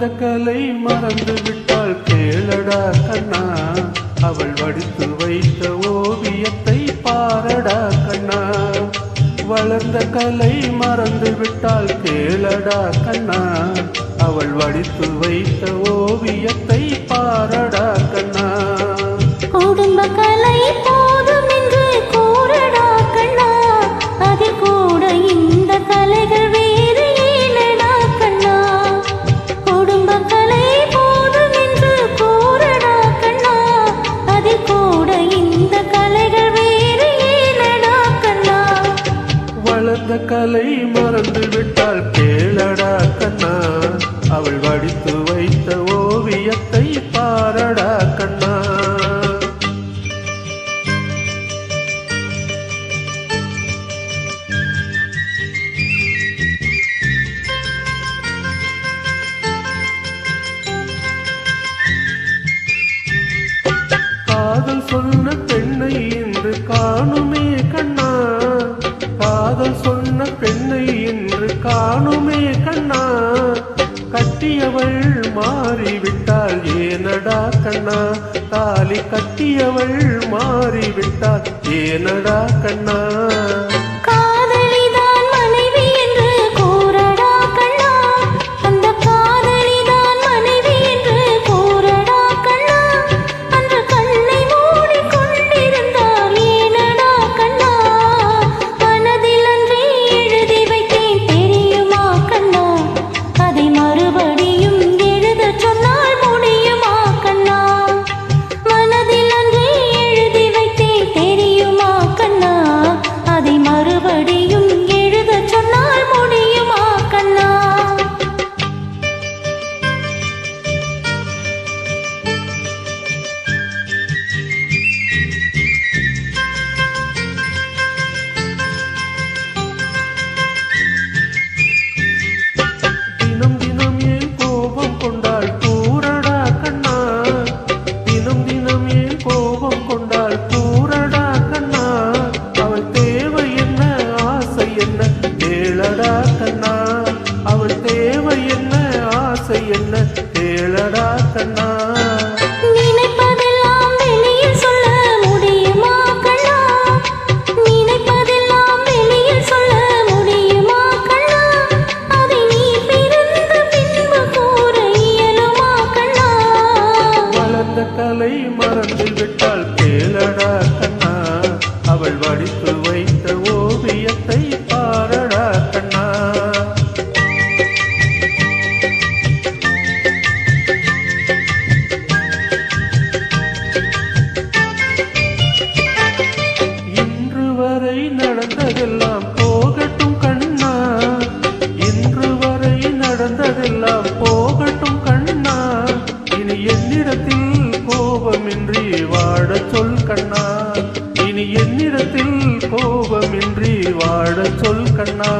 வளர்ந்த கலை மறந்து விட்டால் கேளடா கண்ணா, அவள் வடித்து வைத்த ஓவியத்தை பாரடா கண்ணா. வளர்ந்த கலை மறந்து விட்டால் கேளடா கண்ணா, அவள் வடித்து வைத்த ஓவியத்தை பாரடா கண்ணா. குடும்ப கலை போதும் என்று கூறடா கண்ணா, அதில் கூட இந்த கலைகள் வேறு ஏனடா கண்ணா. குடும்ப கலை போதும் என்று கூறடா கண்ணா, அதில் கூட இந்த கலைகள் வேறு ஏனடா கண்ணா. வளர்ந்த கலை மறந்து விட்டால் கேளடா கண்ணா, அவள் வடித்து வைத்த ஓவியத்தை பாரடா கண்ணா. காதல் சொன்ன பெண்ணை இன்று காணுமே கண்ணா, காதல் சொன்ன பெண்ணை இன்று காணுமே கண்ணா. கட்டியவள் மாறிவிட்டால் ஏனடா கண்ணா, தாலி கட்டியவள் மாறிவிட்டால் ஏனடா கண்ணா. அவள் தேவை என்ன ஆசை என்ன கேளடா கண்ணா. நினைப்பதெல்லாம் வெளியில் சொல்ல முடியுமா கண்ணா, நினைப்பதெல்லாம் வெளியில் சொல்ல முடியுமா கண்ணா. அதை நீ பிறந்த பின்பு கூற இயலுமா கண்ணா. வளர்ந்த கலை மறந்து விட்டால் கேளடா கண்ணா, அவள் வடித்து வைத்த ஓவியத்தை பாரடா கண்ணா. இன்று வரை நடந்ததெல்லாம் போகட்டும் கண்ணா, இன்று வரை நடந்ததெல்லாம் போகட்டும் கண்ணா. இனி என்னிடத்தில் கோபமின்றி வாழச் சொல் கண்ணா, இனி என்னிடத்தில் கோபமின்றி வாழச் சொல் கண்ணா.